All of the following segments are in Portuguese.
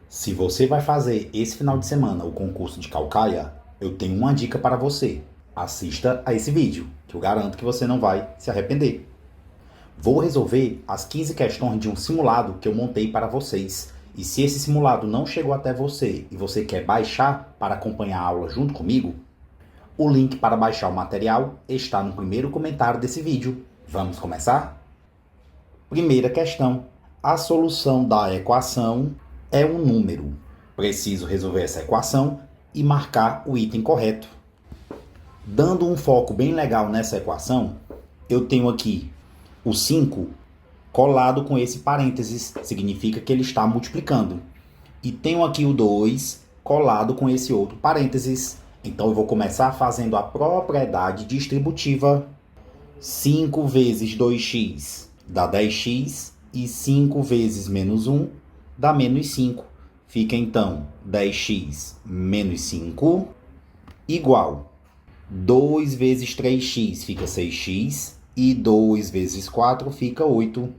Se você vai fazer esse final de semana o concurso de Caucaia, eu tenho uma dica para você. Assista a esse vídeo, que eu garanto que você não vai se arrepender. Vou resolver as 15 questões de um simulado que eu montei para vocês. E se esse simulado não chegou até você e você quer baixar para acompanhar a aula junto comigo, o link para baixar o material está no primeiro comentário desse vídeo. Vamos começar? Primeira questão. A solução da equação é um número. Preciso resolver essa equação e marcar o item correto. Dando um foco bem legal nessa equação, eu tenho aqui o 5 colado com esse parênteses, significa que ele está multiplicando. E tenho aqui o 2 colado com esse outro parênteses. Então eu vou começar fazendo a propriedade distributiva. 5 vezes 2x dá 10x e 5 vezes menos 1 dá menos 5. Fica então 10x menos 5 igual 2 vezes 3x fica 6x e 2 vezes 4 fica 8.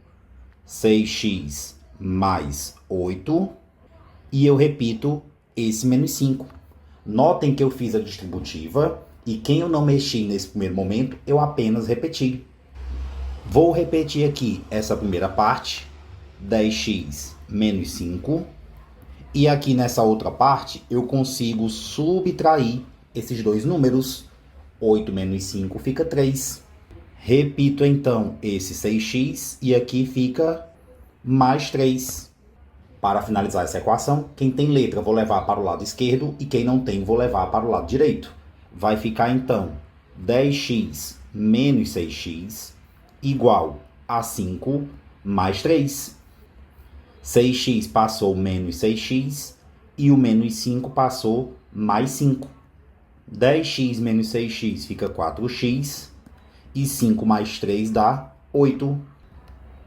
6x mais 8. E eu repito esse menos 5. Notem que eu fiz a distributiva e quem eu não mexi nesse primeiro momento, eu apenas repeti. Vou repetir aqui essa primeira parte, 10x menos 5. E aqui nessa outra parte, eu consigo subtrair esses dois números. 8 menos 5 fica 3. Repito então esse 6x e aqui fica mais 3. Para finalizar essa equação, quem tem letra vou levar para o lado esquerdo e quem não tem vou levar para o lado direito. Vai ficar então 10x menos 6x igual a 5 mais 3. 6x passou menos 6x e o menos 5 passou mais 5. 10x menos 6x fica 4x e 5 mais 3 dá 8.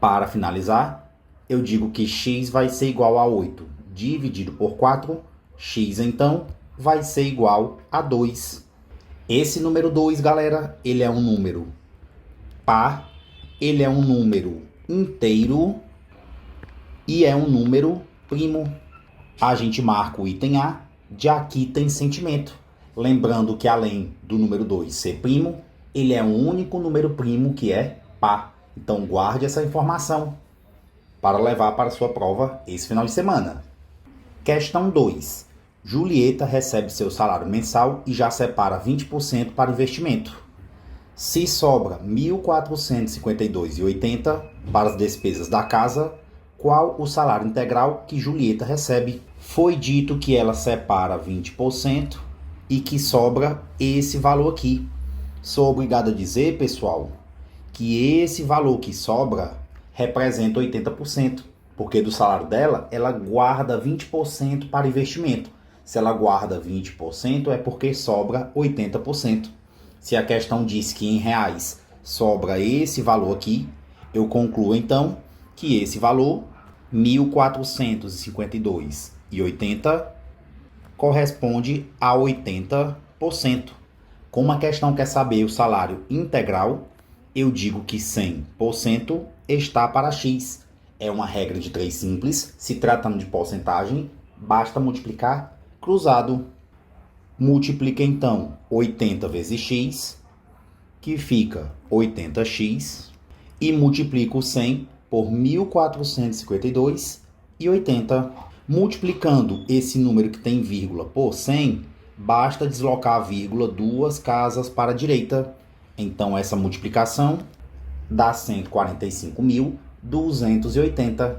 Para finalizar, eu digo que x vai ser igual a 8 dividido por 4. X, então, vai ser igual a 2. Esse número 2, galera, ele é um número par, ele é um número inteiro e é um número primo. A gente marca o item A de aqui tem sentimento. Lembrando que além do número 2 ser primo, ele é o único número primo que é par. Então guarde essa informação para levar para a sua prova esse final de semana. Questão 2. Julieta recebe seu salário mensal e já separa 20% para investimento. Se sobra R$ 1.452,80 para as despesas da casa, qual o salário integral que Julieta recebe? Foi dito que ela separa 20% e que sobra esse valor aqui. Sou obrigado a dizer, pessoal, que esse valor que sobra representa 80%, porque do salário dela, ela guarda 20% para investimento. Se ela guarda 20%, é porque sobra 80%. Se a questão diz que em reais sobra esse valor aqui, eu concluo então que esse valor, R$ 1.452,80, corresponde a 80%. Como a questão quer saber o salário integral, eu digo que 100% está para x. É uma regra de 3 simples. Se tratando de porcentagem, basta multiplicar cruzado. Multiplica então 80 vezes x, que fica 80x, e multiplica o 100 por 1.452,80. Multiplicando esse número que tem vírgula por 100, basta deslocar a vírgula 2 casas para a direita. Então, essa multiplicação dá 145.280.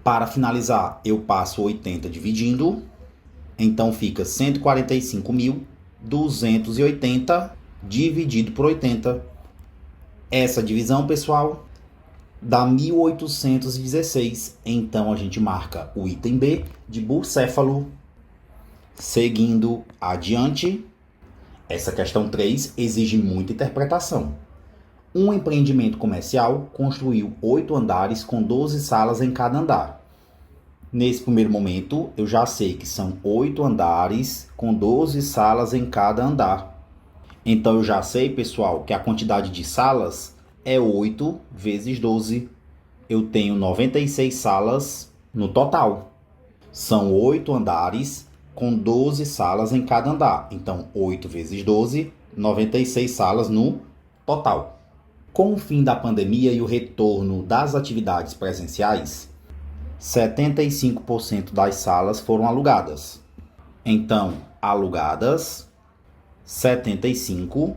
Para finalizar, eu passo 80 dividindo. Então, fica 145.280 dividido por 80. Essa divisão, pessoal, dá 1.816. Então, a gente marca o item B de bucéfalo. Seguindo adiante, essa questão 3 exige muita interpretação. Um empreendimento comercial construiu 8 andares com 12 salas em cada andar. Nesse primeiro momento, eu já sei que são 8 andares com 12 salas em cada andar. Então, eu já sei, pessoal, que a quantidade de salas é 8 vezes 12. Eu tenho 96 salas no total. São 8 andares com 12 salas em cada andar. Então, 8 vezes 12, 96 salas no total. Com o fim da pandemia e o retorno das atividades presenciais, 75% das salas foram alugadas. Então, alugadas, 75%.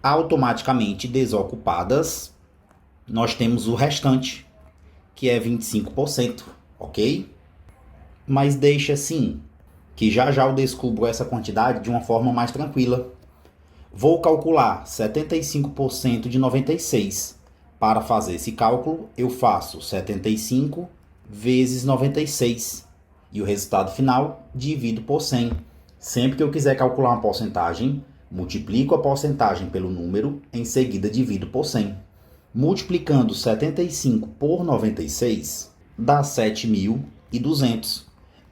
Automaticamente desocupadas, nós temos o restante, que é 25%, ok? Mas deixa assim, que já já eu descubro essa quantidade de uma forma mais tranquila. Vou calcular 75% de 96. Para fazer esse cálculo, eu faço 75 vezes 96. E o resultado final, divido por 100. Sempre que eu quiser calcular uma porcentagem, multiplico a porcentagem pelo número, em seguida divido por 100. Multiplicando 75 por 96, dá 7.200.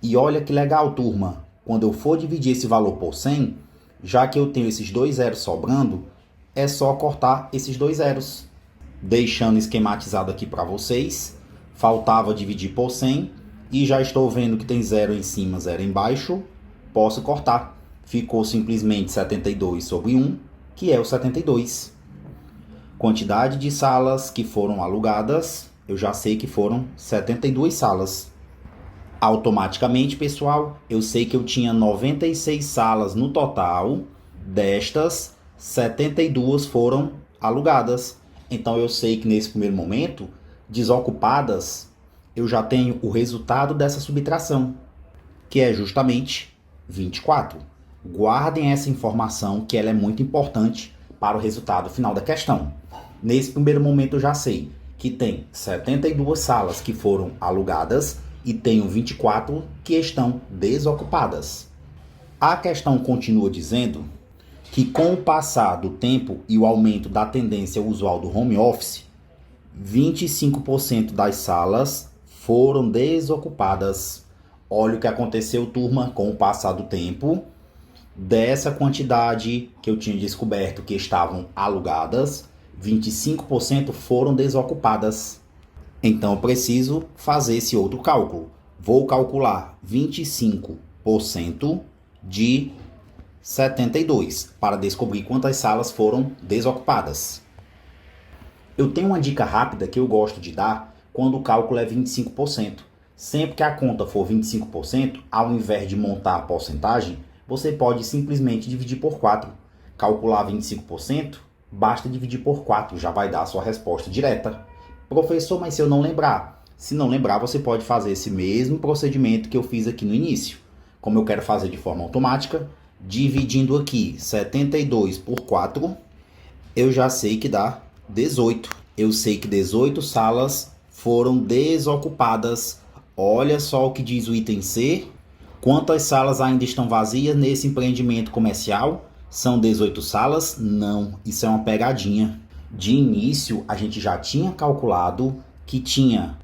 E olha que legal, turma. Quando eu for dividir esse valor por 100, já que eu tenho esses 2 zeros sobrando, é só cortar esses 2 zeros. Deixando esquematizado aqui para vocês, faltava dividir por 100 e já estou vendo que tem 0 em cima, 0 embaixo, posso cortar. Ficou simplesmente 72 sobre 1, que é o 72. Quantidade de salas que foram alugadas, eu já sei que foram 72 salas. Automaticamente, pessoal, eu sei que eu tinha 96 salas no total, destas, 72 foram alugadas. Então eu sei que nesse primeiro momento, desocupadas, eu já tenho o resultado dessa subtração, que é justamente 24. Guardem essa informação, que ela é muito importante para o resultado final da questão. Nesse primeiro momento eu já sei que tem 72 salas que foram alugadas e tenho 24 que estão desocupadas. A questão continua dizendo que com o passar do tempo e o aumento da tendência usual do home office, 25% das salas foram desocupadas. Olha o que aconteceu, turma, com o passar do tempo. Dessa quantidade que eu tinha descoberto que estavam alugadas, 25% foram desocupadas. Então eu preciso fazer esse outro cálculo. Vou calcular 25% de 72 para descobrir quantas salas foram desocupadas. Eu tenho uma dica rápida que eu gosto de dar quando o cálculo é 25%. Sempre que a conta for 25%, ao invés de montar a porcentagem, você pode simplesmente dividir por 4. Calcular 25%, basta dividir por 4, já vai dar a sua resposta direta. Professor, mas se eu não lembrar? Se não lembrar, você pode fazer esse mesmo procedimento que eu fiz aqui no início. Como eu quero fazer de forma automática, dividindo aqui 72 por 4, eu já sei que dá 18. Eu sei que 18 salas foram desocupadas. Olha só o que diz o item C. Quantas salas ainda estão vazias nesse empreendimento comercial? São 18 salas? Não, isso é uma pegadinha. De início, a gente já tinha calculado que tinha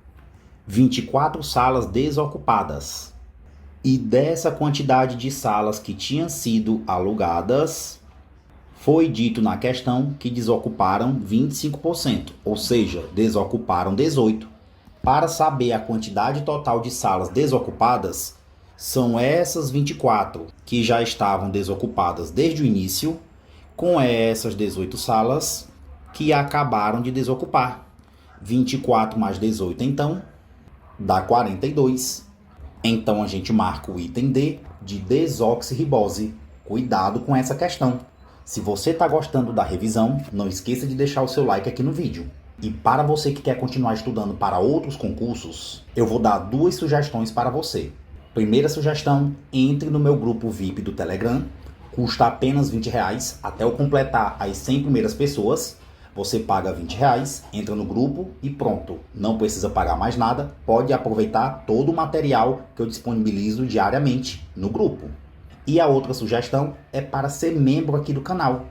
24 salas desocupadas. E dessa quantidade de salas que tinham sido alugadas, foi dito na questão que desocuparam 25%, ou seja, desocuparam 18. Para saber a quantidade total de salas desocupadas, são essas 24 que já estavam desocupadas desde o início, com essas 18 salas que acabaram de desocupar. 24 mais 18, então, dá 42. Então, a gente marca o item D de desoxirribose. Cuidado com essa questão. Se você está gostando da revisão, não esqueça de deixar o seu like aqui no vídeo. E para você que quer continuar estudando para outros concursos, eu vou dar 2 sugestões para você. Primeira sugestão, entre no meu grupo VIP do Telegram. Custa apenas R$20 até eu completar as 100 primeiras pessoas. Você paga R$20, entra no grupo e pronto. Não precisa pagar mais nada. Pode aproveitar todo o material que eu disponibilizo diariamente no grupo. E a outra sugestão é para ser membro aqui do canal.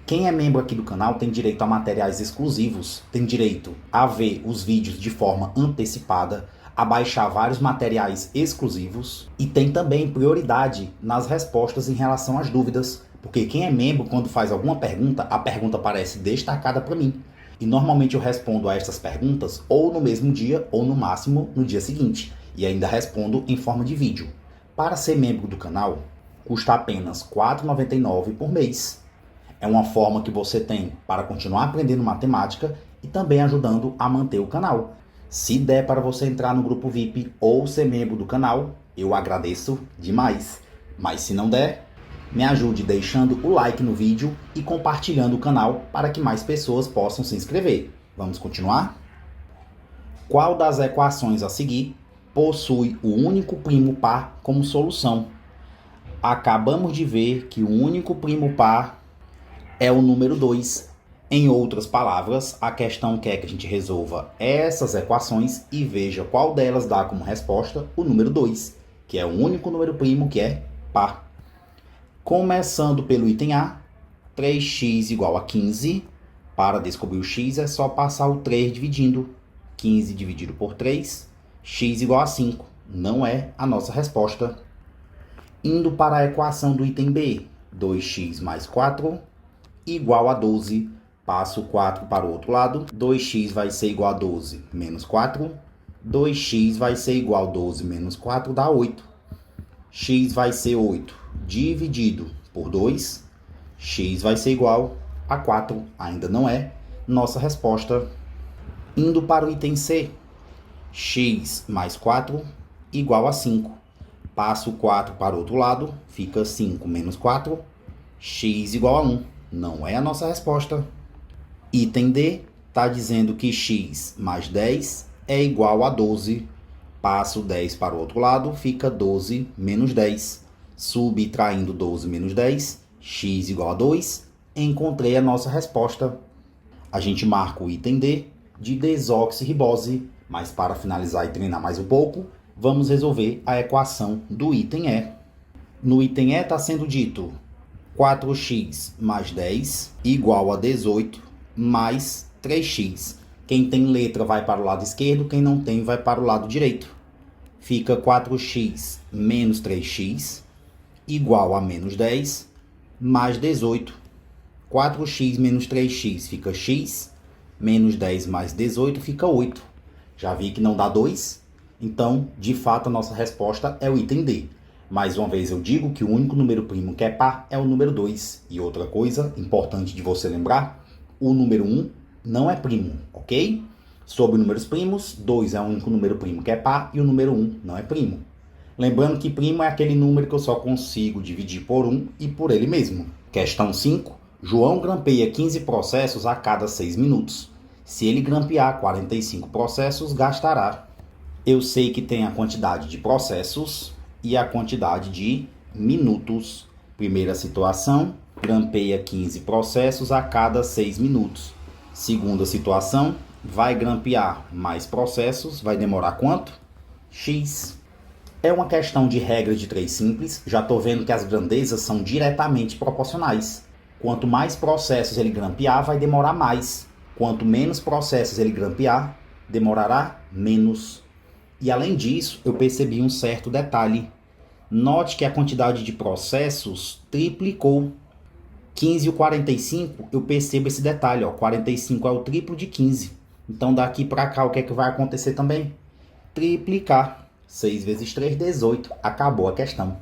Quem é membro aqui do canal tem direito a materiais exclusivos, tem direito a ver os vídeos de forma antecipada, a baixar vários materiais exclusivos e tem também prioridade nas respostas em relação às dúvidas, porque quem é membro, quando faz alguma pergunta, a pergunta aparece destacada para mim. E normalmente eu respondo a essas perguntas ou no mesmo dia ou no máximo no dia seguinte. E ainda respondo em forma de vídeo. Para ser membro do canal, custa apenas R$ 4,99 por mês. É uma forma que você tem para continuar aprendendo matemática e também ajudando a manter o canal. Se der para você entrar no grupo VIP ou ser membro do canal, eu agradeço demais. Mas se não der, me ajude deixando o like no vídeo e compartilhando o canal para que mais pessoas possam se inscrever. Vamos continuar? Qual das equações a seguir possui o único primo par como solução? Acabamos de ver que o único primo par é o número 2. Em outras palavras, a questão quer que a gente resolva essas equações e veja qual delas dá como resposta o número 2, que é o único número primo que é par. Começando pelo item A, 3x igual a 15. Para descobrir o x é só passar o 3 dividindo. 15 dividido por 3, x igual a 5. Não é a nossa resposta. Indo para a equação do item B, 2x mais 4 igual a 12. Passo o 4 para o outro lado. 2x vai ser igual a 12 menos 4. 2x vai ser igual a 12 menos 4 dá 8. X vai ser 8 dividido por 2. X vai ser igual a 4. Ainda não é nossa resposta. Indo para o item C, x mais 4 igual a 5. Passo o 4 para o outro lado, fica 5 menos 4, x igual a 1. Não é a nossa resposta. Item D está dizendo que x mais 10 é igual a 12. Passo 10 para o outro lado, fica 12 menos 10. Subtraindo 12 menos 10, x igual a 2. Encontrei a nossa resposta. A gente marca o item D de desoxirribose, mas para finalizar e treinar mais um pouco, vamos resolver a equação do item E. No item E está sendo dito 4x mais 10 igual a 18 mais 3x. Quem tem letra vai para o lado esquerdo, quem não tem vai para o lado direito. Fica 4x menos 3x igual a menos 10 mais 18. 4x menos 3x fica x, menos 10 mais 18 fica 8. Já vi que não dá 2, então, de fato, a nossa resposta é o item D. Mais uma vez eu digo que o único número primo que é par é o número 2. E outra coisa importante de você lembrar, o número 1 não é primo, ok? Sobre números primos, 2 é o único número primo que é par e o número 1 não é primo. Lembrando que primo é aquele número que eu só consigo dividir por 1 e por ele mesmo. Questão 5. João grampeia 15 processos a cada 6 minutos. Se ele grampear 45 processos, gastará. Eu sei que tem a quantidade de processos e a quantidade de minutos. Primeira situação, grampeia 15 processos a cada 6 minutos. Segunda situação, vai grampear mais processos, vai demorar quanto? X. É uma questão de regra de 3 simples, já estou vendo que as grandezas são diretamente proporcionais. Quanto mais processos ele grampear, vai demorar mais. Quanto menos processos ele grampear, demorará menos. E além disso, eu percebi um certo detalhe. Note que a quantidade de processos triplicou. 15 e o 45, eu percebo esse detalhe. 45 é o triplo de 15. Então daqui para cá, o que é que vai acontecer também? Triplicar. 6 vezes 3, 18. Acabou a questão.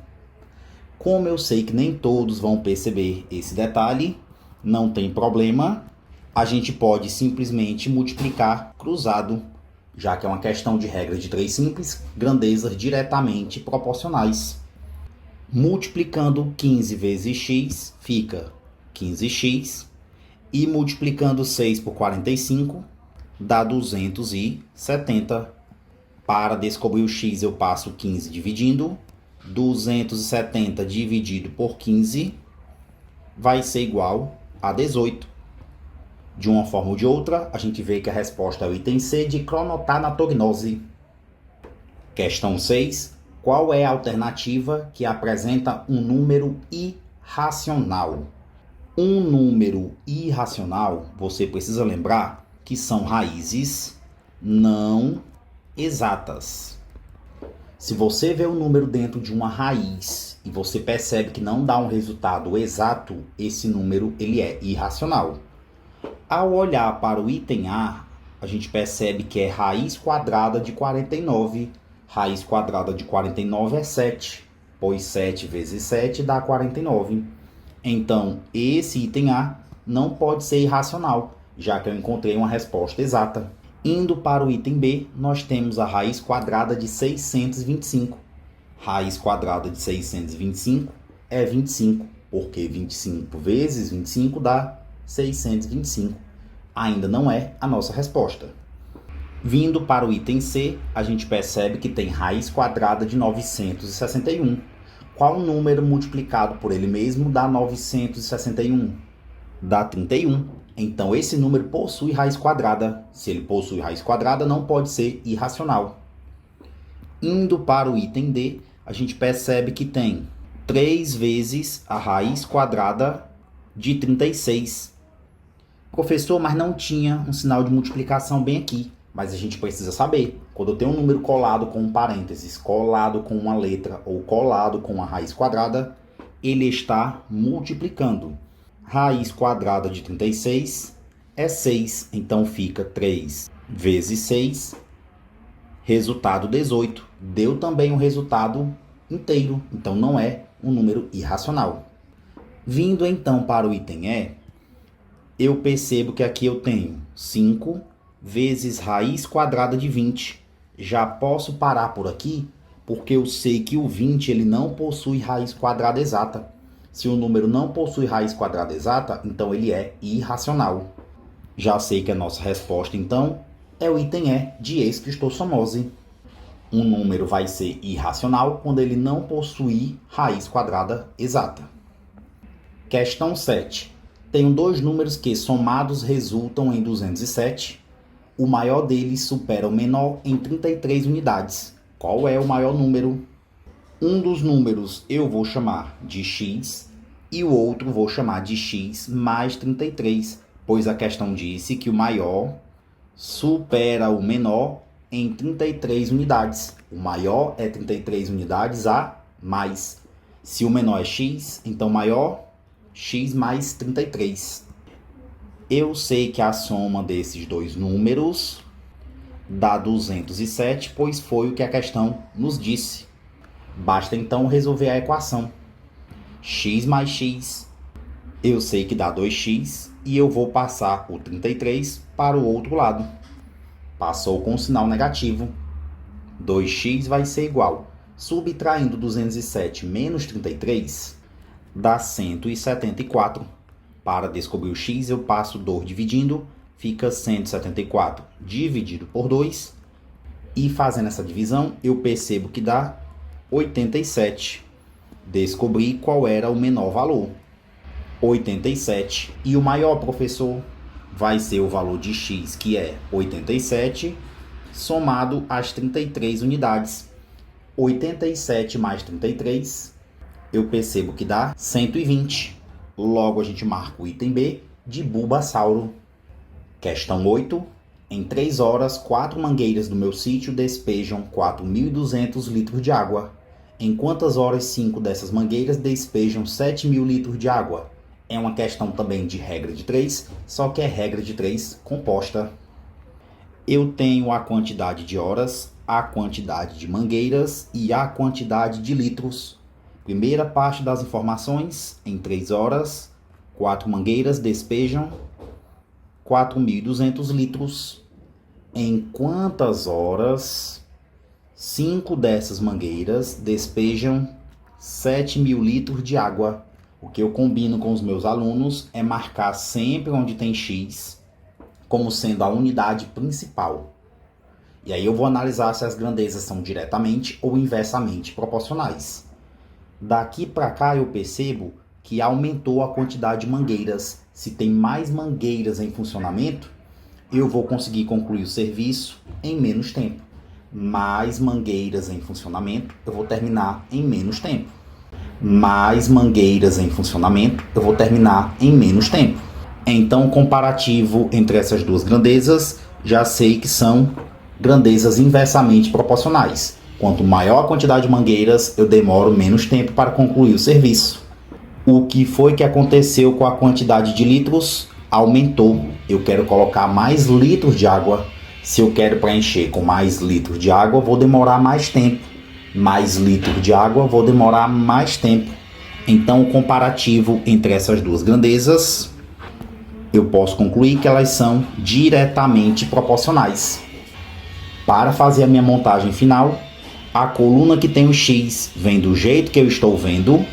Como eu sei que nem todos vão perceber esse detalhe, não tem problema. A gente pode simplesmente multiplicar cruzado, já que é uma questão de regra de 3 simples, grandezas diretamente proporcionais. Multiplicando 15 vezes x, fica 15x. E multiplicando 6 por 45, dá 270. Para descobrir o x, eu passo 15 dividindo. 270 dividido por 15 vai ser igual a 18. De uma forma ou de outra, a gente vê que a resposta é o item C de cronotanatomose. Questão 6. Qual é a alternativa que apresenta um número irracional? Um número irracional, você precisa lembrar que são raízes não exatas. Se você vê um número dentro de uma raiz e você percebe que não dá um resultado exato, esse número ele é irracional. Ao olhar para o item A, a gente percebe que é raiz quadrada de 49. Raiz quadrada de 49 é 7, pois 7 vezes 7 dá 49. Então, esse item A não pode ser irracional, já que eu encontrei uma resposta exata. Indo para o item B, nós temos a raiz quadrada de 625. Raiz quadrada de 625 é 25, porque 25 vezes 25 dá 625. Ainda não é a nossa resposta. Vindo para o item C, a gente percebe que tem raiz quadrada de 961. Qual número multiplicado por ele mesmo dá 961? Dá 31. Então, esse número possui raiz quadrada. Se ele possui raiz quadrada, não pode ser irracional. Indo para o item D, a gente percebe que tem 3 vezes a raiz quadrada de 36. Professor, mas não tinha um sinal de multiplicação bem aqui. Mas a gente precisa saber. Quando eu tenho um número colado com um parênteses, colado com uma letra ou colado com uma raiz quadrada, ele está multiplicando. Raiz quadrada de 36 é 6, então fica 3 vezes 6, resultado 18. Deu também um resultado inteiro, então não é um número irracional. Vindo então para o item E, eu percebo que aqui eu tenho 5 vezes raiz quadrada de 20. Já posso parar por aqui, porque eu sei que o 20 ele não possui raiz quadrada exata. Se o número não possui raiz quadrada exata, então ele é irracional. Já sei que a nossa resposta, então, é o item E de esquistossomose. Um número vai ser irracional quando ele não possuir raiz quadrada exata. Questão 7. Tenho dois números que, somados, resultam em 207. O maior deles supera o menor em 33 unidades. Qual é o maior número? Um dos números eu vou chamar de x e o outro vou chamar de x mais 33, pois a questão disse que o maior supera o menor em 33 unidades. O maior é 33 unidades a mais. Se o menor é x, então maior, x mais 33. Eu sei que a soma desses dois números dá 207, pois foi o que a questão nos disse. Basta então resolver a equação. X mais x, eu sei que dá 2x e eu vou passar o 33 para o outro lado. Passou com sinal negativo. 2x vai ser igual. Subtraindo 207 menos 33, dá 174. Para descobrir o x, eu passo 2 dividindo, fica 174 dividido por 2. E fazendo essa divisão, eu percebo que dá 87. Descobri qual era o menor valor. 87. E o maior, professor, vai ser o valor de x, que é 87, somado às 33 unidades. 87 mais 33, eu percebo que dá 120. Logo, a gente marca o item B de Bulbasauro. Questão 8. Em 3 horas, 4 mangueiras do meu sítio despejam 4.200 litros de água. Em quantas horas 5 dessas mangueiras despejam 7.000 litros de água? É uma questão também de regra de 3, só que é regra de 3 composta. Eu tenho a quantidade de horas, a quantidade de mangueiras e a quantidade de litros. Primeira parte das informações, em 3 horas, 4 mangueiras despejam 4.200 litros. Em quantas horas 5 dessas mangueiras despejam 7.000 litros de água? O que eu combino com os meus alunos é marcar sempre onde tem x como sendo a unidade principal. E aí eu vou analisar se as grandezas são diretamente ou inversamente proporcionais. Daqui para cá eu percebo que aumentou a quantidade de mangueiras. Se tem mais mangueiras em funcionamento, eu vou conseguir concluir o serviço em menos tempo. Mais mangueiras em funcionamento, eu vou terminar em menos tempo. Mais mangueiras em funcionamento, eu vou terminar em menos tempo. Então, o comparativo entre essas duas grandezas, já sei que são grandezas inversamente proporcionais. Quanto maior a quantidade de mangueiras, eu demoro menos tempo para concluir o serviço. O que foi que aconteceu com a quantidade de litros? aumentou. Eu quero colocar mais litros de água. Se eu quero preencher com mais litros de água, vou demorar mais tempo. Mais litros de água, vou demorar mais tempo. Então, o comparativo entre essas duas grandezas, eu posso concluir que elas são diretamente proporcionais. Para fazer a minha montagem final, a coluna que tem o X vem do jeito que eu estou vendo,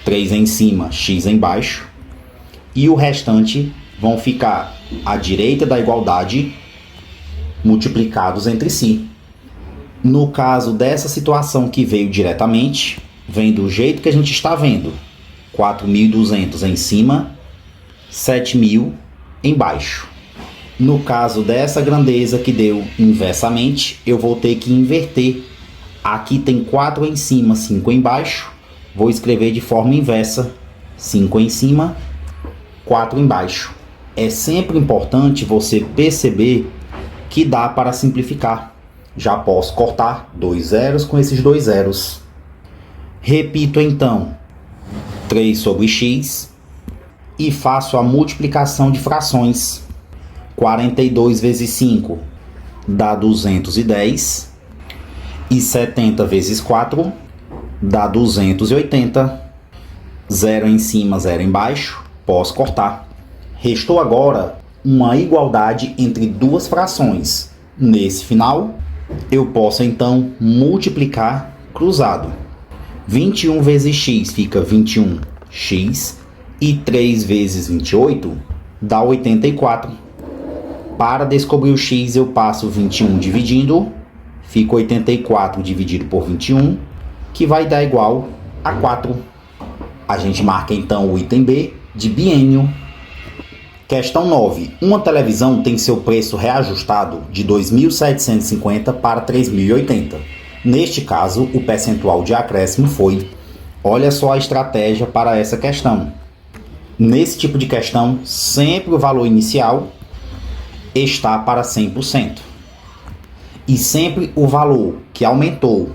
3 em cima, X embaixo, e o restante vão ficar à direita da igualdade, multiplicados entre si. No caso dessa situação que veio diretamente, vem do jeito que a gente está vendo, 4.200 em cima, 7.000 embaixo. No caso dessa grandeza que deu inversamente, eu vou ter que inverter. Aqui tem 4 em cima, 5 embaixo. Vou escrever de forma inversa, 5 em cima, 4 embaixo. É sempre importante você perceber que dá para simplificar. Já posso cortar 2 zeros com esses 2 zeros. Repito então, 3 sobre x e faço a multiplicação de frações. 42 vezes 5 dá 210 e 70 vezes 4 dá 280. 0 em cima, 0 embaixo, posso cortar. Restou agora uma igualdade entre duas frações. Nesse final, eu posso então multiplicar cruzado. 21 vezes x fica 21x e 3 vezes 28 dá 84. Para descobrir o x, eu passo 21 dividindo, fica 84 dividido por 21, que vai dar igual a 4. A gente marca então o item B de biênio. Questão 9. Uma televisão tem seu preço reajustado de 2.750 para 3.080. Neste caso, o percentual de acréscimo foi. Olha só a estratégia para essa questão. Nesse tipo de questão, sempre o valor inicial está para 100%. E sempre o valor que aumentou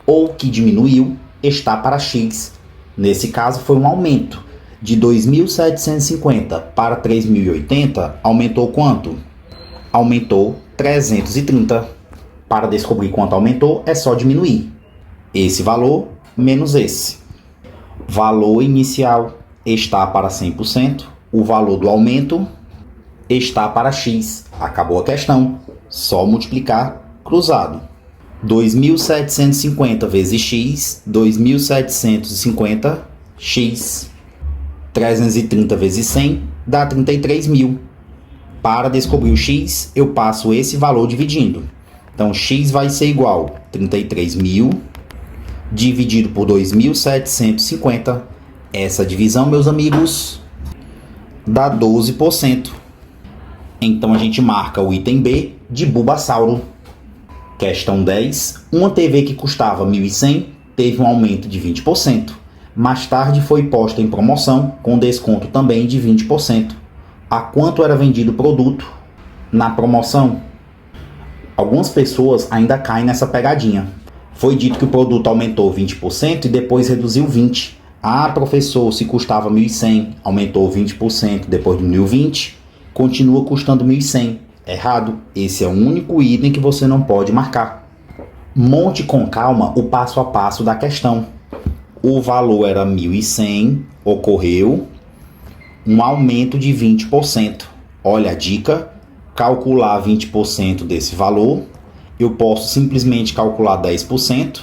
ou que diminuiu está para x. Nesse caso, foi um aumento. De 2.750 para 3.080, aumentou quanto? Aumentou 330. Para descobrir quanto aumentou, é só diminuir. Esse valor menos esse. Valor inicial está para 100%. O valor do aumento está para x. Acabou a questão. Só multiplicar cruzado. 2.750 vezes x, 2.750x. 330 vezes 100 dá 33.000. Para descobrir o x, eu passo esse valor dividindo. Então, x vai ser igual a 33.000 dividido por 2.750. Essa divisão, meus amigos, dá 12%. Então, a gente marca o item B de Bulbasauro. Questão 10. Uma TV que custava 1.100 teve um aumento de 20%. Mais tarde foi posta em promoção, com desconto também de 20%. A quanto era vendido o produto na promoção? Algumas pessoas ainda caem nessa pegadinha. Foi dito que o produto aumentou 20% e depois reduziu 20%. Ah, professor, se custava 1.100, aumentou 20% depois diminuiu 20%, continua custando 1.100. Errado. Esse é o único item que você não pode marcar. Monte com calma o passo a passo da questão. O valor era 1.100, ocorreu um aumento de 20%. Olha a dica, calcular 20% desse valor, eu posso simplesmente calcular 10%,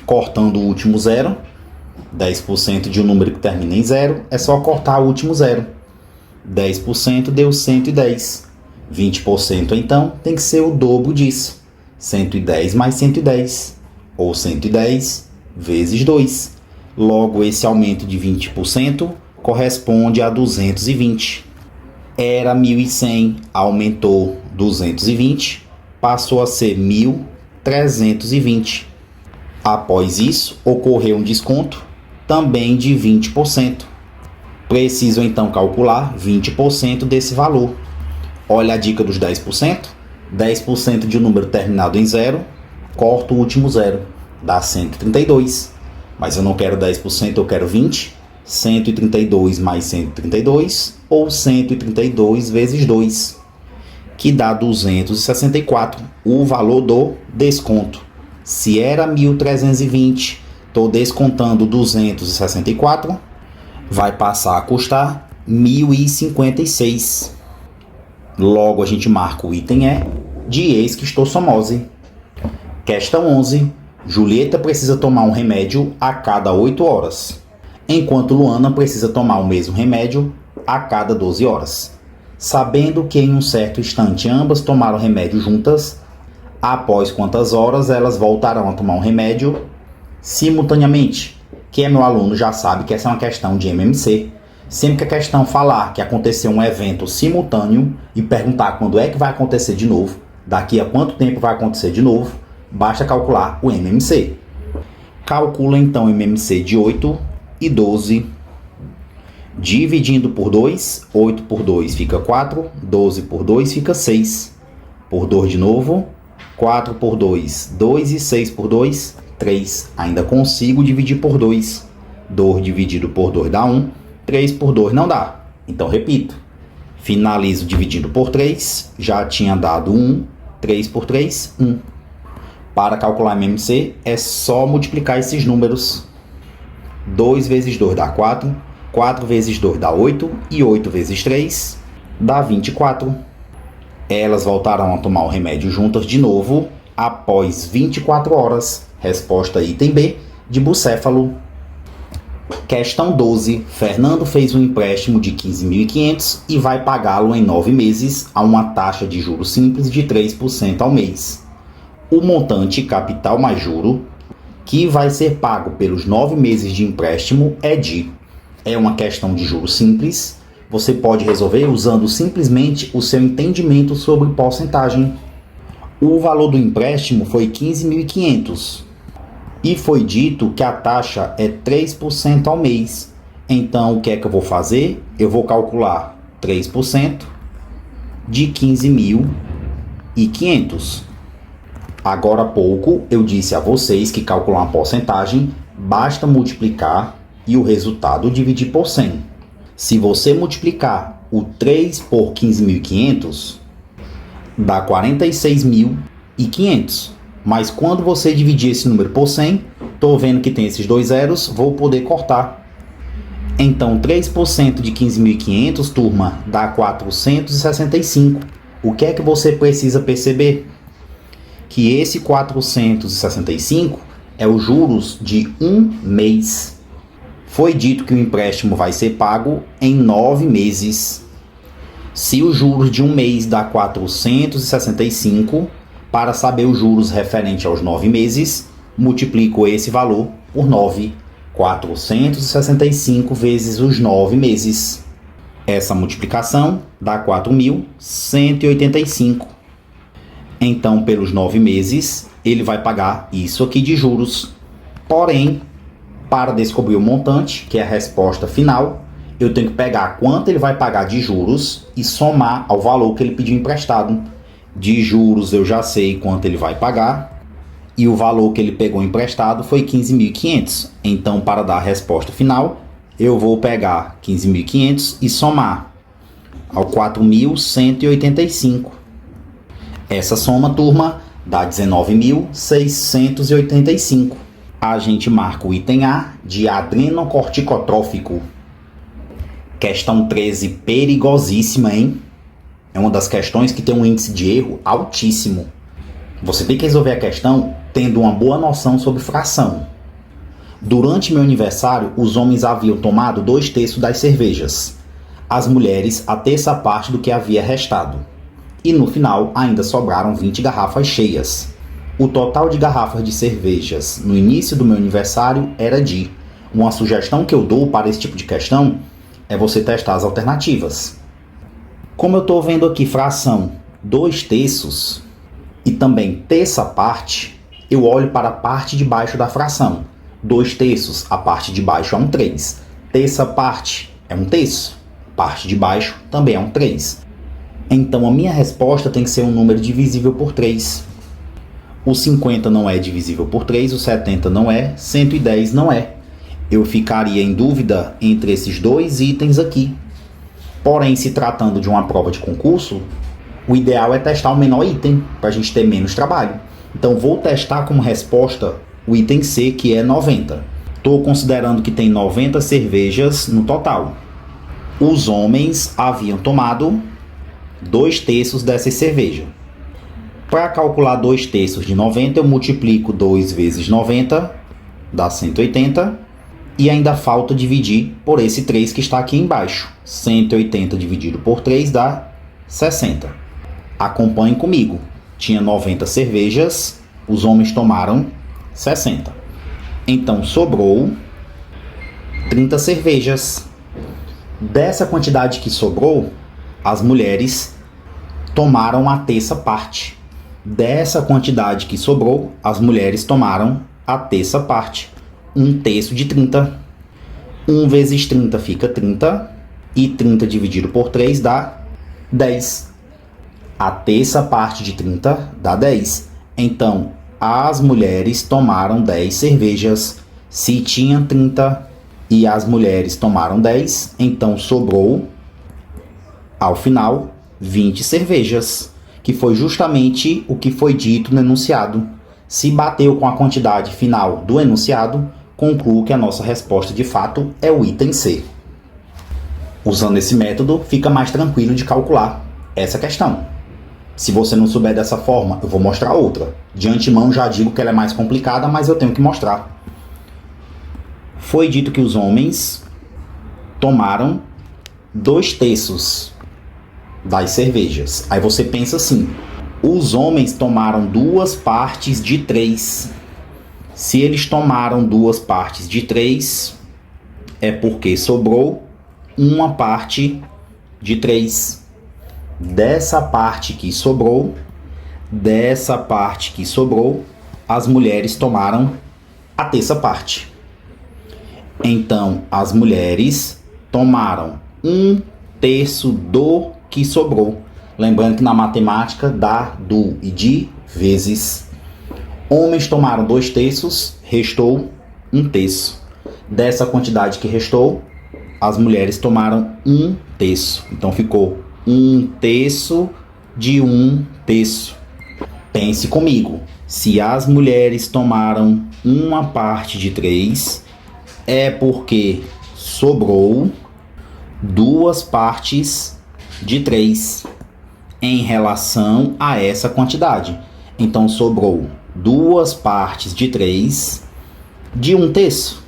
cortando o último zero. 10% de um número que termina em zero, é só cortar o último zero. 10% deu 110. 20% então tem que ser o dobro disso. 110 mais 110, ou 110 vezes 2. Logo, esse aumento de 20% corresponde a 220. Era 1.100, aumentou 220, passou a ser 1.320. Após isso, ocorreu um desconto também de 20%. Preciso então calcular 20% desse valor. Olha a dica dos 10%. 10% de um número terminado em zero, corto o último zero, dá 132. Mas eu não quero 10%, eu quero 20%. 132 mais 132 ou 132 vezes 2, que dá 264, o valor do desconto. Se era 1.320, estou descontando 264, vai passar a custar 1.056. Logo a gente marca o item E de esquistossomose. Questão 11. Julieta precisa tomar um remédio a cada 8 horas, enquanto Luana precisa tomar o mesmo remédio a cada 12 horas. Sabendo que em um certo instante ambas tomaram o remédio juntas, após quantas horas elas voltarão a tomar um remédio simultaneamente? Quem é meu aluno já sabe que essa é uma questão de MMC. Sempre que a questão falar que aconteceu um evento simultâneo e perguntar quando é que vai acontecer de novo, daqui a quanto tempo vai acontecer de novo, basta calcular o MMC. Calcula então o MMC de 8 e 12. Dividindo por 2, 8 por 2 fica 4, 12 por 2 fica 6. Por 2 de novo, 4 por 2, 2 e 6 por 2, 3. Ainda consigo dividir por 2. 2 dividido por 2 dá 1, 3 por 2 não dá. Então repito, finalizo dividindo por 3, já tinha dado 1, 3 por 3, 1. Para calcular MMC é só multiplicar esses números. 2 vezes 2 dá 4, 4 vezes 2 dá 8 e 8 vezes 3 dá 24. Elas voltarão a tomar o remédio juntas de novo após 24 horas. Resposta item B de Bucéfalo. Questão 12. Fernando fez um empréstimo de 15.500 e vai pagá-lo em 9 meses a uma taxa de juros simples de 3% ao mês. O montante capital mais juro que vai ser pago pelos 9 meses de empréstimo é uma questão de juros simples. Você pode resolver usando simplesmente o seu entendimento sobre porcentagem. O valor do empréstimo foi 15.500 e foi dito que a taxa é 3% ao mês. Então, o que é que eu vou fazer? Eu vou calcular 3% de 15.500. Agora há pouco eu disse a vocês que calcular uma porcentagem basta multiplicar e o resultado dividir por 100. Se você multiplicar o 3 por 15.500, dá 46.500. Mas quando você dividir esse número por 100, estou vendo que tem esses dois zeros, vou poder cortar. Então 3% de 15.500, turma, dá 465. O que é que você precisa perceber? Que esse 465 é os juros de um mês. Foi dito que o empréstimo vai ser pago em 9 meses. Se os juros de um mês dá 465, para saber os juros referente aos 9 meses, multiplico esse valor por 9. 465 vezes os 9 meses. Essa multiplicação dá 4.185. Então, pelos 9 meses, ele vai pagar isso aqui de juros. Porém, para descobrir o montante, que é a resposta final, eu tenho que pegar quanto ele vai pagar de juros e somar ao valor que ele pediu emprestado. De juros eu já sei quanto ele vai pagar e o valor que ele pegou emprestado foi 15.500. Então, para dar a resposta final, eu vou pegar 15.500 e somar ao 4.185. Essa soma, turma, dá 19.685. A gente marca o item A de adrenocorticotrófico. Questão 13, perigosíssima, hein? É uma das questões que tem um índice de erro altíssimo. Você tem que resolver a questão tendo uma boa noção sobre fração. Durante meu aniversário, os homens haviam tomado 2/3 das cervejas. As mulheres, a terça parte do que havia restado. E no final, ainda sobraram 20 garrafas cheias. O total de garrafas de cervejas no início do meu aniversário era de... Uma sugestão que eu dou para esse tipo de questão é você testar as alternativas. Como eu estou vendo aqui fração 2/3 e também terça parte, eu olho para a parte de baixo da fração. 2/3, a parte de baixo é um 3. Terça parte é um terço. Parte de baixo também é um 3. Então a minha resposta tem que ser um número divisível por 3. O 50 não é divisível por 3, o 70 não é, 110 não é. eu ficaria em dúvida entre esses dois itens aqui. Porém, se tratando de uma prova de concurso, o ideal é testar o menor item, para a gente ter menos trabalho. Então, vou testar como resposta o item C, que é 90. Estou considerando que tem 90 cervejas no total. Os homens haviam tomado 2/3 dessas cervejas. Para calcular 2/3 de 90, eu multiplico 2 vezes 90, dá 180. E ainda falta dividir por esse 3 que está aqui embaixo. 180 dividido por 3 dá 60. Acompanhe comigo. Tinha 90 cervejas, os homens tomaram 60. Então, sobrou 30 cervejas. Dessa quantidade que sobrou, as mulheres tomaram a terça parte. Dessa quantidade que sobrou, as mulheres tomaram a terça parte. 1/3 de 30. 1 vezes 30 fica 30. E 30 dividido por 3 dá 10. A terça parte de 30 dá 10. Então, as mulheres tomaram 10 cervejas. Se tinha 30 e as mulheres tomaram 10, então sobrou, ao final, 20 cervejas, que foi justamente o que foi dito no enunciado. Se bateu com a quantidade final do enunciado, concluo que a nossa resposta de fato é o item C. Usando esse método, fica mais tranquilo de calcular essa questão. Se você não souber dessa forma, eu vou mostrar outra. De antemão já digo que ela é mais complicada, mas eu tenho que mostrar. Foi dito que os homens tomaram 2/3 das cervejas. Aí você pensa assim, os homens tomaram 2 partes de 3. Se eles tomaram 2 partes de 3, é porque sobrou 1 parte de 3. Dessa parte que sobrou, as mulheres tomaram a terça parte. Então, as mulheres tomaram 1/3 do que sobrou. Lembrando que na matemática dá do e de vezes. Homens tomaram 2/3, restou 1/3. Dessa quantidade que restou, as mulheres tomaram 1/3. Então ficou 1/3 de 1/3. Pense comigo. Se as mulheres tomaram 1 parte de 3, é porque sobrou 2 partes de 3 em relação a essa quantidade. Então sobrou 2 partes de 3 de 1/3.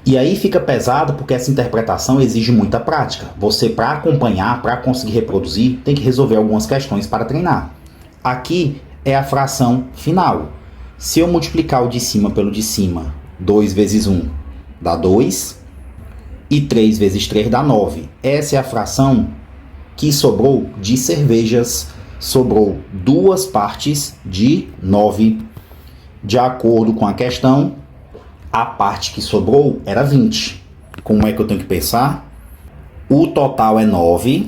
E aí fica pesado porque essa interpretação exige muita prática. Você, para acompanhar, para conseguir reproduzir, tem que resolver algumas questões para treinar. Aqui é a fração final. Se eu multiplicar o de cima pelo de cima, 2 vezes 1 dá 2. E 3 vezes 3 dá 9. Essa é a fração que sobrou de cervejas. Sobrou 2 partes de 9. De acordo com a questão, a parte que sobrou era 20. Como é que eu tenho que pensar? O total é 9.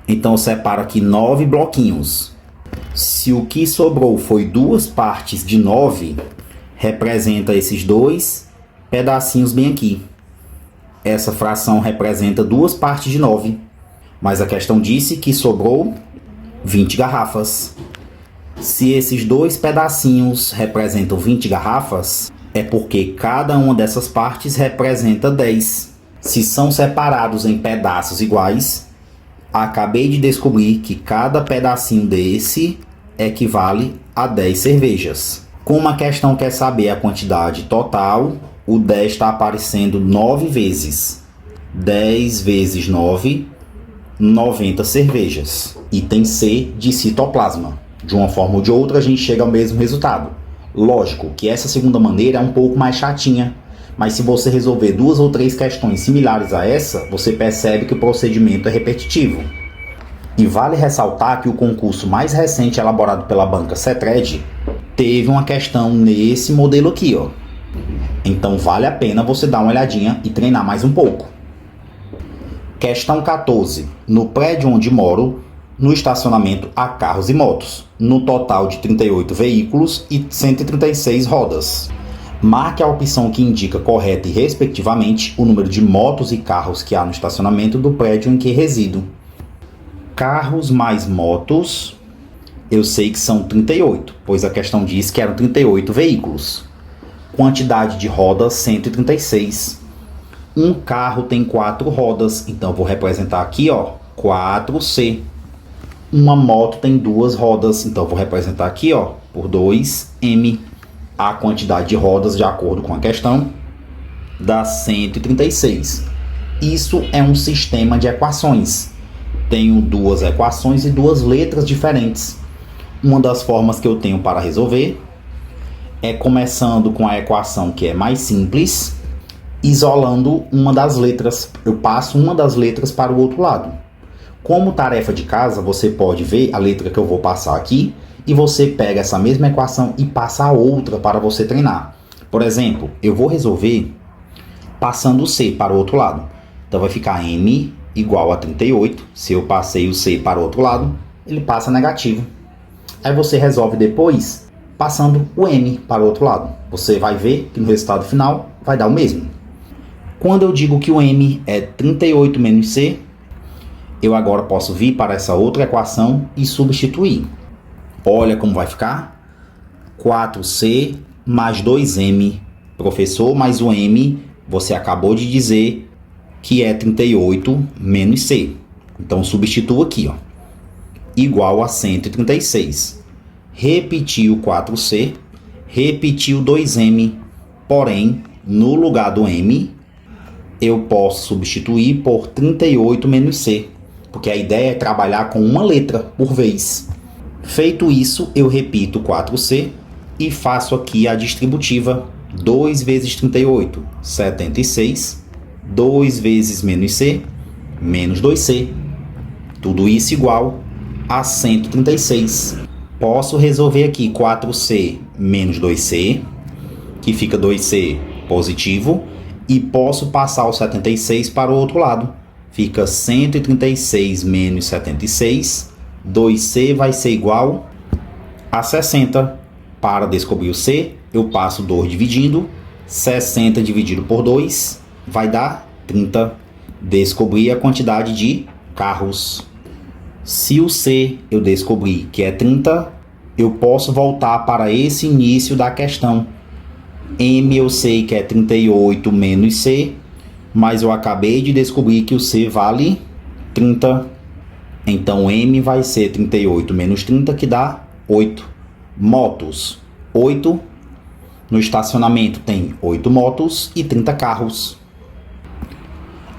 Então eu separo aqui 9 bloquinhos. Se o que sobrou foi 2 partes de 9, representa esses 2 pedacinhos bem aqui. Essa fração representa 2 partes de 9. Mas a questão disse que sobrou 20 garrafas. Se esses 2 pedacinhos representam 20 garrafas, é porque cada uma dessas partes representa 10. Se são separados em pedaços iguais, acabei de descobrir que cada pedacinho desse equivale a 10 cervejas. Como a questão quer saber a quantidade total, o 10 está aparecendo 9 vezes. 10 vezes 9, 90 cervejas. Item C de citoplasma. De uma forma ou de outra, a gente chega ao mesmo resultado. Lógico que essa segunda maneira é um pouco mais chatinha, mas se você resolver 2 ou 3 questões similares a essa, você percebe que o procedimento é repetitivo. E vale ressaltar que o concurso mais recente elaborado pela banca CETRED teve uma questão nesse modelo aqui, ó. Então vale a pena você dar uma olhadinha e treinar mais um pouco. Questão 14. No prédio onde moro, no estacionamento há carros e motos, no total de 38 veículos e 136 rodas. Marque a opção que indica correta e, respectivamente, o número de motos e carros que há no estacionamento do prédio em que resido. Carros mais motos, eu sei que são 38, pois a questão diz que eram 38 veículos. Quantidade de rodas, 136. Um carro tem 4 rodas, então vou representar aqui, 4C. Uma moto tem 2 rodas, então vou representar aqui, por 2M. A quantidade de rodas, de acordo com a questão, dá 136. Isso é um sistema de equações. Tenho 2 equações e 2 letras diferentes. Uma das formas que eu tenho para resolver é começando com a equação que é mais simples, isolando uma das letras. Eu passo uma das letras para o outro lado. Como tarefa de casa, você pode ver a letra que eu vou passar aqui e você pega essa mesma equação e passa a outra para você treinar. Por exemplo, eu vou resolver passando o C para o outro lado. Então vai ficar M igual a 38. Se eu passei o C para o outro lado, ele passa negativo. Aí você resolve depois passando o M para o outro lado. Você vai ver que no resultado final vai dar o mesmo. Quando eu digo que o M é 38 menos C, eu agora posso vir para essa outra equação e substituir. Olha como vai ficar. 4C mais 2M. Professor, mais o M, você acabou de dizer que é 38 menos C. Então, substitua aqui, igual a 136. Repetir o 4C, repetir o 2M. Porém, no lugar do M, eu posso substituir por 38 menos C. Porque a ideia é trabalhar com uma letra por vez. Feito isso, eu repito 4C e faço aqui a distributiva. 2 vezes 38, 76. 2 vezes menos C, menos 2C. Tudo isso igual a 136. Posso resolver aqui 4C menos 2C, que fica 2C positivo. E posso passar o 76 para o outro lado. Fica 136 menos 76. 2C vai ser igual a 60. Para descobrir o C, eu passo 2 dividindo. 60 dividido por 2 vai dar 30. Descobri a quantidade de carros. Se o C eu descobri que é 30, eu posso voltar para esse início da questão. M eu sei que é 38 menos C, mas eu acabei de descobrir que o C vale 30. Então, M vai ser 38 menos 30, que dá 8. Motos, 8. No estacionamento tem 8 motos e 30 carros.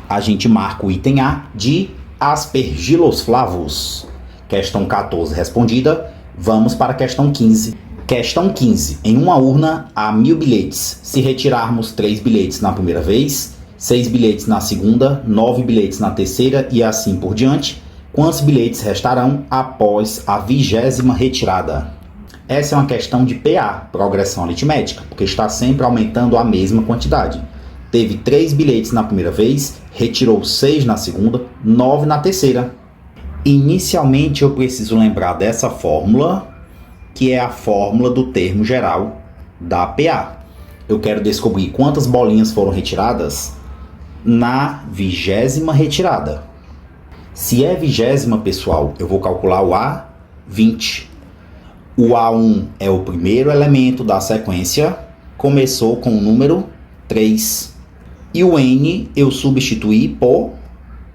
A gente marca o item A de aspergilos flavos. Questão 14 respondida. Vamos para a questão 15. Questão 15. Em uma urna há 1000 bilhetes. Se retirarmos 3 bilhetes na primeira vez, 6 bilhetes na segunda, 9 bilhetes na terceira e assim por diante, quantos bilhetes restarão após a 20ª retirada? Essa é uma questão de PA, progressão aritmética, porque está sempre aumentando a mesma quantidade. Teve 3 bilhetes na primeira vez, retirou 6 na segunda, 9 na terceira. Inicialmente eu preciso lembrar dessa fórmula, que é a fórmula do termo geral da PA. Eu quero descobrir quantas bolinhas foram retiradas na 20ª retirada. Se é 20ª, pessoal, eu vou calcular o A20. O A1 é o primeiro elemento da sequência, começou com o número 3. E o N eu substituí por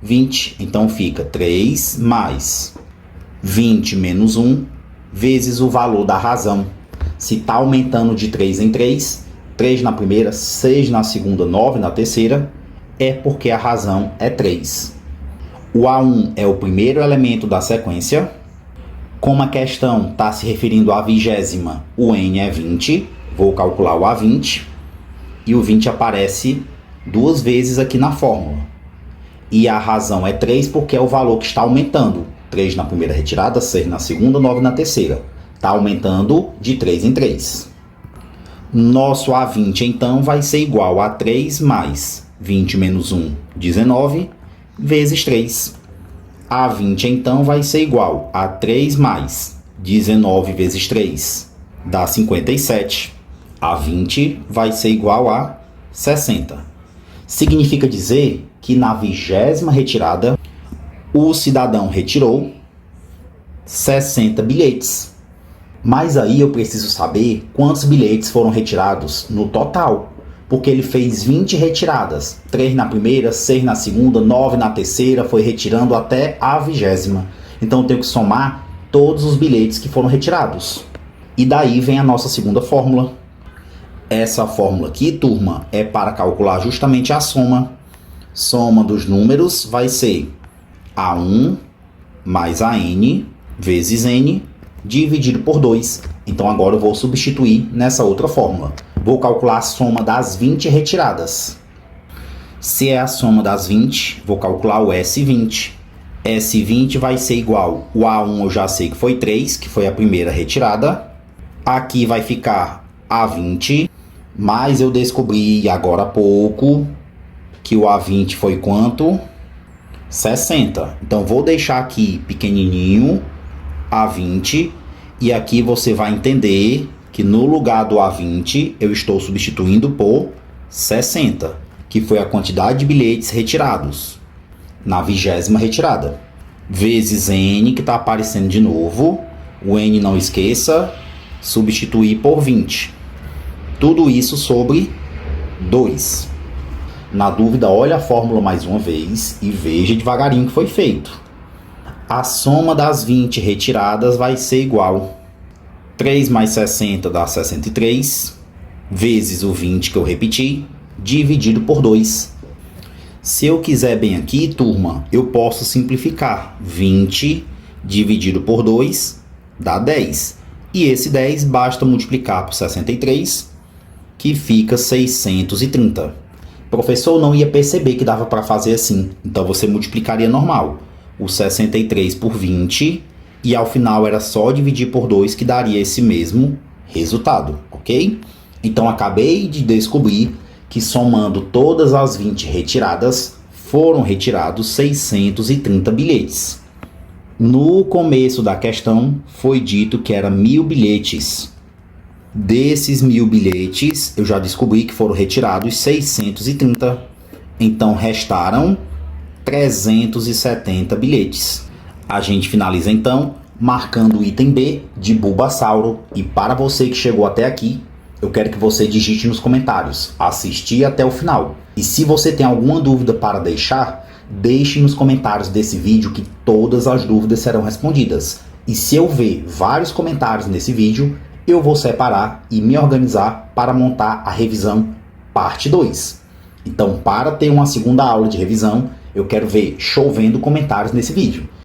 20. Então fica 3 mais 20 menos 1 vezes o valor da razão. Se está aumentando de 3 em 3, 3 na primeira, 6 na segunda, 9 na terceira, é porque a razão é 3. O A1 é o primeiro elemento da sequência. Como a questão está se referindo à 20ª, o N é 20. Vou calcular o A20. E o 20 aparece 2 vezes aqui na fórmula. E a razão é 3 porque é o valor que está aumentando. 3 na primeira retirada, 6 na segunda, 9 na terceira. Está aumentando de 3 em 3. Nosso A20, então, vai ser igual a 3 mais 20 menos 1, 19, vezes 3. A20, então, vai ser igual a 3 mais 19 vezes 3, dá 57. a 20 vai ser igual a 60. Significa dizer que na 20ª retirada, o cidadão retirou 60 bilhetes. Mas aí eu preciso saber quantos bilhetes foram retirados no total, porque ele fez 20 retiradas, 3 na primeira, 6 na segunda, 9 na terceira, foi retirando até a 20ª. Então eu tenho que somar todos os bilhetes que foram retirados. E daí vem a nossa segunda fórmula. Essa fórmula aqui, turma, é para calcular justamente a soma. Soma dos números vai ser A1 mais AN vezes N dividido por 2. Então agora eu vou substituir nessa outra fórmula. Vou calcular a soma das 20 retiradas. Se é a soma das 20, vou calcular o S20. S20 vai ser igual, o A1 eu já sei que foi 3, que foi a primeira retirada. Aqui vai ficar A20, mas eu descobri agora há pouco que o A20 foi quanto? 60. Então vou deixar aqui pequenininho A20 e aqui você vai entender que no lugar do A20 eu estou substituindo por 60, que foi a quantidade de bilhetes retirados na 20ª retirada, vezes N, que está aparecendo de novo, o N não esqueça, substituir por 20. Tudo isso sobre 2. Na dúvida, olha a fórmula mais uma vez e veja devagarinho o que foi feito. A soma das 20 retiradas vai ser igual 3 mais 60 dá 63, vezes o 20 que eu repeti, dividido por 2. Se eu quiser bem aqui, turma, eu posso simplificar. 20 dividido por 2 dá 10. E esse 10 basta multiplicar por 63, que fica 630. O professor não ia perceber que dava para fazer assim, então você multiplicaria normal. O 63 por 20, e ao final era só dividir por 2 que daria esse mesmo resultado, ok? Então acabei de descobrir que somando todas as 20 retiradas, foram retirados 630 bilhetes. No começo da questão, foi dito que era 1000 bilhetes. Desses 1000 bilhetes, eu já descobri que foram retirados 630. Então restaram 370 bilhetes. A gente finaliza então marcando o item B de Bulbasauro. E para você que chegou até aqui, eu quero que você digite nos comentários, assistir até o final. E se você tem alguma dúvida para deixar, deixe nos comentários desse vídeo que todas as dúvidas serão respondidas. E se eu ver vários comentários nesse vídeo, eu vou separar e me organizar para montar a revisão parte 2. Então, para ter uma segunda aula de revisão, eu quero ver chovendo comentários nesse vídeo.